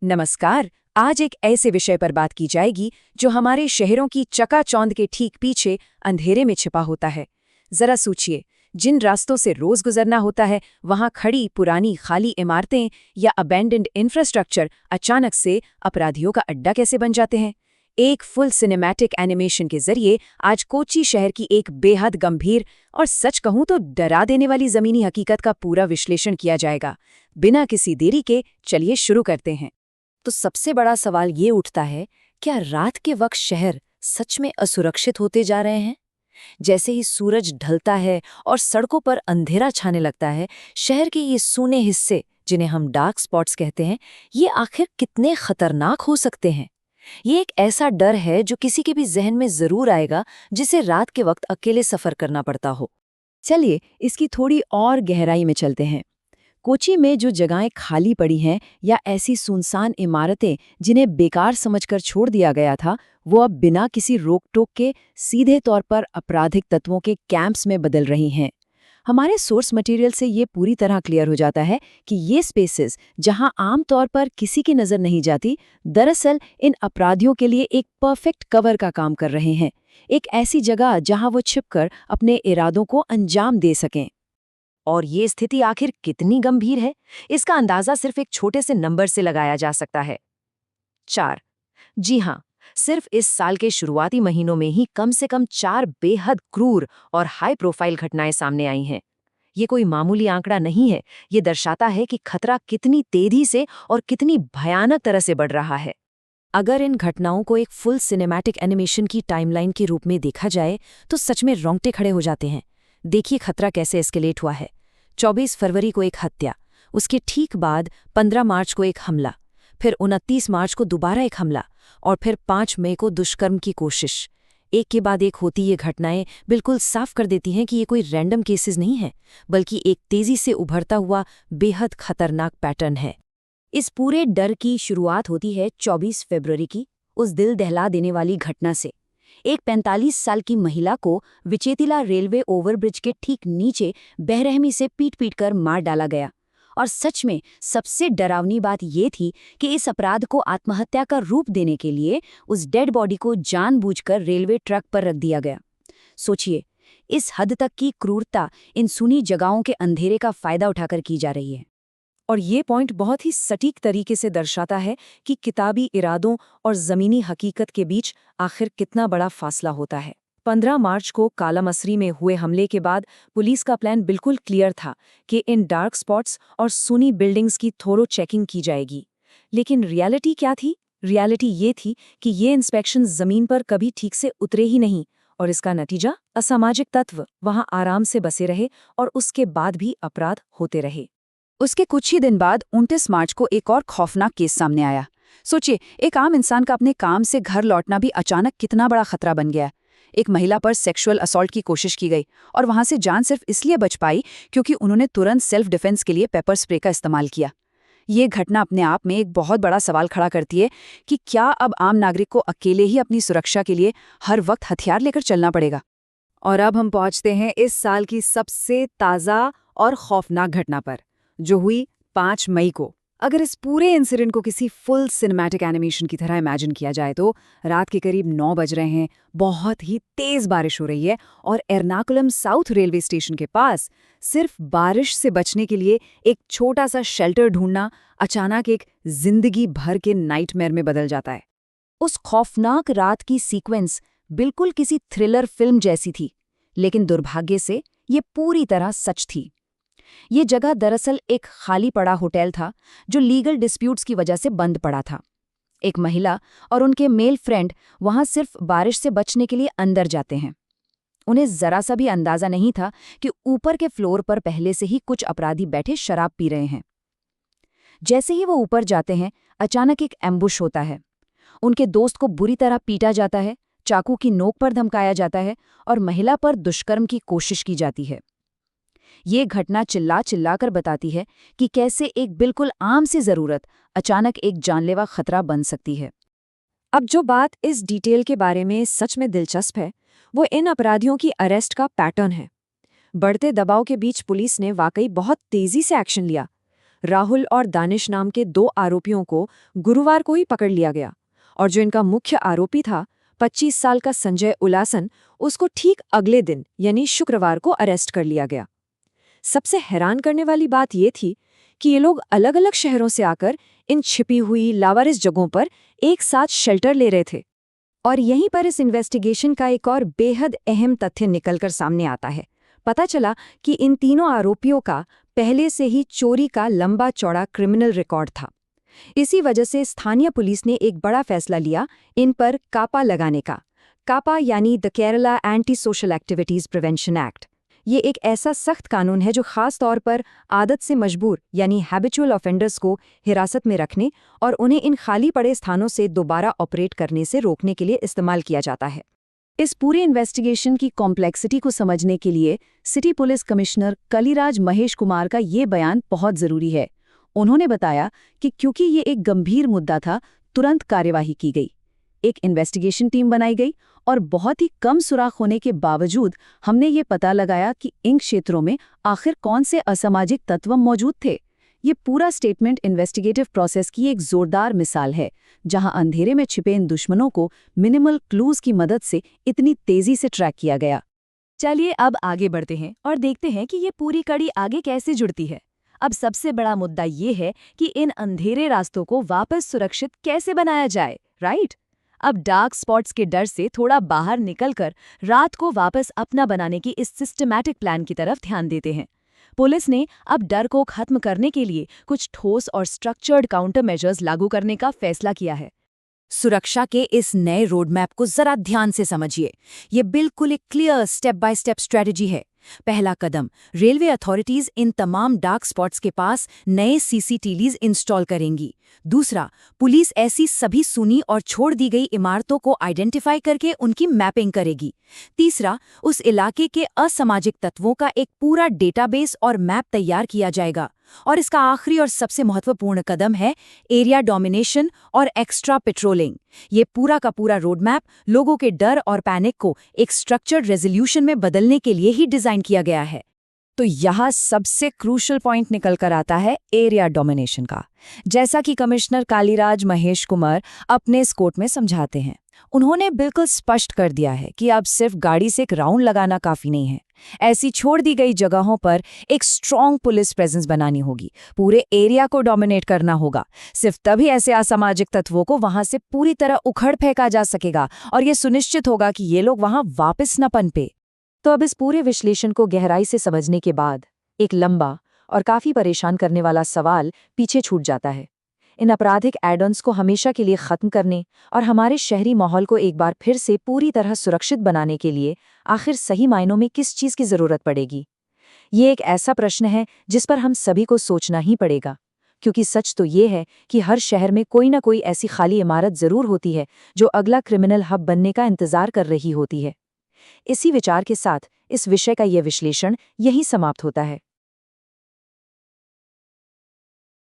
नमस्कार। आज एक ऐसे विषय पर बात की जाएगी जो हमारे शहरों की चकाचौंध के ठीक पीछे अंधेरे में छिपा होता है। जरा सोचिए, जिन रास्तों से रोज गुजरना होता है वहां खड़ी पुरानी खाली इमारतें या अबेंडेंड इंफ्रास्ट्रक्चर अचानक से अपराधियों का अड्डा कैसे बन जाते हैं। एक फुल सिनेमैटिक एनिमेशन के जरिए आज कोच्चि शहर की एक बेहद गंभीर और सच कहूं तो डरा देने वाली जमीनी हकीकत का पूरा विश्लेषण किया जाएगा। बिना किसी देरी के चलिए शुरू करते हैं। तो सबसे बड़ा सवाल ये उठता है, क्या रात के वक्त शहर सच में असुरक्षित होते जा रहे हैं? जैसे ही सूरज ढलता है और सड़कों पर अंधेरा छाने लगता है, शहर के ये सूने हिस्से, जिन्हें हम डार्क स्पॉट्स कहते हैं, ये आखिर कितने खतरनाक हो सकते हैं? ये एक ऐसा डर है जो किसी के भी जहन में जरूर आएगा जिसे रात के वक्त अकेले सफर करना पड़ता हो। चलिए इसकी थोड़ी और गहराई में चलते हैं। कोच्चि में जो जगहें खाली पड़ी हैं या ऐसी सुनसान इमारतें जिन्हें बेकार समझकर छोड़ दिया गया था, वो अब बिना किसी रोक-टोक के सीधे तौर पर आपराधिक तत्वों के कैंप्स में बदल रही हैं। हमारे सोर्स मटेरियल से ये पूरी तरह क्लियर हो जाता है कि ये स्पेसेस, जहां आम तौर पर किसी की नज़र नहीं जाती, दरअसल इन अपराधियों के लिए एक परफेक्ट कवर का काम कर रहे हैं। एक ऐसी जगह जहां वो छिपकर अपने इरादों को अंजाम दे सकें। और ये स्थिति आखिर कितनी गंभीर है, इसका अंदाजा सिर्फ एक छोटे से नंबर से लगाया जा सकता है। 4। जी हाँ, सिर्फ इस साल के शुरुआती महीनों में ही कम से कम 4 बेहद क्रूर और हाई प्रोफाइल घटनाएं सामने आई हैं। ये कोई मामूली आंकड़ा नहीं है, ये दर्शाता है कि खतरा कितनी तेजी से और कितनी भयानक तरह से बढ़ रहा है। अगर इन घटनाओं को एक फुल सिनेमैटिक एनिमेशन की टाइमलाइन के रूप में देखा जाए तो सच में रोंगटे खड़े हो जाते हैं। देखिए खतरा कैसे एस्केलेट हुआ है। 24 फरवरी को एक हत्या, उसके ठीक बाद 15 मार्च को एक हमला, फिर 29 मार्च को दोबारा एक हमला और फिर 5 मई को दुष्कर्म की कोशिश। एक के बाद एक होती ये घटनाएं बिल्कुल साफ कर देती हैं कि ये कोई रैंडम केसेस नहीं है, बल्कि एक तेजी से उभरता हुआ बेहद खतरनाक पैटर्न है। इस पूरे डर की शुरुआत होती है 24 फरवरी की उस दिल दहला देने वाली घटना से। एक 45 साल की महिला को विचेतिला रेलवे ओवरब्रिज के ठीक नीचे बेरहमी से पीट-पीट कर मार डाला गया। और सच में सबसे डरावनी बात ये थी कि इस अपराध को आत्महत्या का रूप देने के लिए उस डेड बॉडी को जानबूझकर रेलवे ट्रैक पर रख दिया गया। सोचिए, इस हद तक की क्रूरता इन सुनी जगहों के अंधेरे का फायदा उठाकर की जा रही है। और ये पॉइंट बहुत ही सटीक तरीके से दर्शाता है कि किताबी इरादों और ज़मीनी हकीकत के बीच आखिर कितना बड़ा फासला होता है। 15 मार्च को कालामसरी में हुए हमले के बाद पुलिस का प्लान बिल्कुल क्लियर था कि इन डार्क स्पॉट्स और सुनी बिल्डिंग्स की थोरो चेकिंग की जाएगी। लेकिन रियलिटी क्या थी? रियलिटी ये थी कि ये इंस्पेक्शन ज़मीन पर कभी ठीक से उतरे ही नहीं, और इसका नतीजा असामाजिक तत्व वहां आराम से बसे रहे और उसके बाद भी अपराध होते रहे। उसके कुछ ही दिन बाद 29 मार्च को एक और खौफनाक केस सामने आया। सोचिए, एक आम इंसान का अपने काम से घर लौटना भी अचानक कितना बड़ा खतरा बन गया। एक महिला पर सेक्सुअल असॉल्ट की कोशिश की गई और वहां से जान सिर्फ इसलिए बच पाई क्योंकि उन्होंने तुरंत सेल्फ डिफेंस के लिए पेपर स्प्रे का इस्तेमाल किया। ये घटना अपने आप में एक बहुत बड़ा सवाल खड़ा करती है कि क्या अब आम नागरिक को अकेले ही अपनी सुरक्षा के लिए हर वक्त हथियार लेकर चलना पड़ेगा? और अब हम पहुंचते हैं इस साल की सबसे ताज़ा और खौफनाक घटना पर, जो हुई 5 मई को। अगर इस पूरे इंसिडेंट को किसी फुल सिनेमैटिक एनिमेशन की तरह इमेजिन किया जाए तो रात के करीब 9 बज रहे हैं, बहुत ही तेज बारिश हो रही है और एर्नाकुलम साउथ रेलवे स्टेशन के पास सिर्फ बारिश से बचने के लिए एक छोटा सा शेल्टर ढूंढना अचानक एक जिंदगी भर के नाइटमेयर में बदल जाता है। उस खौफनाक रात की सीक्वेंस बिल्कुल किसी थ्रिलर फिल्म जैसी थी, लेकिन दुर्भाग्य से ये पूरी तरह सच थी। ये जगह दरअसल एक खाली पड़ा होटल था जो लीगल डिस्प्यूट्स की वजह से बंद पड़ा था। एक महिला और उनके मेल फ्रेंड वहां सिर्फ बारिश से बचने के लिए अंदर जाते हैं। उन्हें जरा सा भी अंदाजा नहीं था कि ऊपर के फ्लोर पर पहले से ही कुछ अपराधी बैठे शराब पी रहे हैं। जैसे ही वो ऊपर जाते हैं, अचानक एक एम्बुश होता है। उनके दोस्त को बुरी तरह पीटा जाता है, चाकू की नोक पर धमकाया जाता है और महिला पर दुष्कर्म की कोशिश की जाती है। ये घटना चिल्ला चिल्ला कर बताती है कि कैसे एक बिल्कुल आम सी जरूरत अचानक एक जानलेवा खतरा बन सकती है। अब जो बात इस डिटेल के बारे में सच में दिलचस्प है, वो इन अपराधियों की अरेस्ट का पैटर्न है। बढ़ते दबाव के बीच पुलिस ने वाकई बहुत तेजी से एक्शन लिया। राहुल और दानिश नाम के 2 आरोपियों को गुरुवार को ही पकड़ लिया गया और जो इनका मुख्य आरोपी था 25 साल का संजय उलासन, उसको ठीक अगले दिन यानी शुक्रवार को अरेस्ट कर लिया गया। सबसे हैरान करने वाली बात ये थी कि ये लोग अलग अलग शहरों से आकर इन छिपी हुई लावारिस जगहों पर एक साथ शेल्टर ले रहे थे। और यहीं पर इस इन्वेस्टिगेशन का एक और बेहद अहम तथ्य निकलकर सामने आता है। पता चला कि इन तीनों आरोपियों का पहले से ही चोरी का लंबा चौड़ा क्रिमिनल रिकॉर्ड था। इसी वजह से स्थानीय पुलिस ने एक बड़ा फैसला लिया इन पर कापा लगाने का। कापा यानी the Kerala anti social activities prevention act. ये एक ऐसा सख्त कानून है जो खास तौर पर आदत से मजबूर यानी हैबिचुअल ऑफेंडर्स को हिरासत में रखने और उन्हें इन खाली पड़े स्थानों से दोबारा ऑपरेट करने से रोकने के लिए इस्तेमाल किया जाता है। इस पूरे इन्वेस्टिगेशन की कॉम्प्लेक्सिटी को समझने के लिए city police commissioner Kaliraj Mahesh Kumar का ये बयान बहुत ज़रूरी है। उन्होंने बताया कि क्योंकि ये एक गंभीर मुद्दा था, तुरंत कार्यवाही की गई, एक इन्वेस्टिगेशन टीम बनाई गई और बहुत ही कम सुराग होने के बावजूद हमने ये पता लगाया कि इन क्षेत्रों में आखिर कौन से असामाजिक तत्व मौजूद थे। ये पूरा स्टेटमेंट इन्वेस्टिगेटिव प्रोसेस की एक जोरदार मिसाल है, जहां अंधेरे में छिपे इन दुश्मनों को मिनिमल क्लूज की मदद से इतनी तेजी से ट्रैक किया गया। चलिए अब आगे बढ़ते हैं और देखते हैं कि ये पूरी कड़ी आगे कैसे जुड़ती है। अब सबसे बड़ा मुद्दा ये है कि इन अंधेरे रास्तों को वापस सुरक्षित कैसे बनाया जाए, राइट? अब डार्क स्पॉट्स के डर से थोड़ा बाहर निकलकर रात को वापस अपना बनाने की इस सिस्टमैटिक प्लान की तरफ ध्यान देते हैं। पुलिस ने अब डर को खत्म करने के लिए कुछ ठोस और स्ट्रक्चर्ड काउंटर मेजर्स लागू करने का फैसला किया है। सुरक्षा के इस नए रोड मैप को जरा ध्यान से समझिए। ये बिल्कुल एक clear step by step strategy है। पहला कदम, रेलवे अथॉरिटीज इन तमाम डार्क स्पॉट्स के पास नए सीसीटीवीज इंस्टॉल करेंगी। दूसरा, पुलिस ऐसी सभी सुनी और छोड़ दी गई इमारतों को आइडेंटिफाई करके उनकी मैपिंग करेगी। तीसरा, उस इलाके के असामाजिक तत्वों का एक पूरा डेटाबेस और मैप तैयार किया जाएगा। और इसका आखिरी और सबसे महत्वपूर्ण कदम है एरिया डोमिनेशन और एक्स्ट्रा पेट्रोलिंग। ये पूरा का पूरा रोड मैप लोगों के डर और पैनिक को एक स्ट्रक्चर्ड रेजोल्यूशन में बदलने के लिए ही डिजाइन किया गया है। तो यहाँ सबसे क्रूशल पॉइंट निकल कर आता है एरिया डोमिनेशन का। जैसा कि कमिश्नर कालीराज महेश कुमार अपने इस कोर्ट में समझाते हैं, उन्होंने बिल्कुल स्पष्ट कर दिया है कि अब सिर्फ गाड़ी से एक राउंड लगाना काफी नहीं है। ऐसी छोड़ दी गई जगहों पर एक स्ट्रॉन्ग पुलिस प्रेजेंस बनानी होगी, पूरे एरिया को डोमिनेट करना होगा। सिर्फ तभी ऐसे असामाजिक तत्वों को वहां से पूरी तरह उखड़ फेंका जा सकेगा और ये सुनिश्चित होगा कि ये लोग वहां वापस न पनपे। तो अब इस पूरे विश्लेषण को गहराई से समझने के बाद एक लंबा और काफी परेशान करने वाला सवाल पीछे छूट जाता है। इन आपराधिक एड-ऑन्स को हमेशा के लिए खत्म करने और हमारे शहरी माहौल को एक बार फिर से पूरी तरह सुरक्षित बनाने के लिए आखिर सही मायनों में किस चीज की जरूरत पड़ेगी? ये एक ऐसा प्रश्न है जिस पर हम सभी को सोचना ही पड़ेगा, क्योंकि सच तो ये है कि हर शहर में कोई ना कोई ऐसी खाली इमारत जरूर होती है जो अगला क्रिमिनल हब बनने का इंतजार कर रही होती है। इसी विचार के साथ इस विषय का यह विश्लेषण यहीं समाप्त होता है।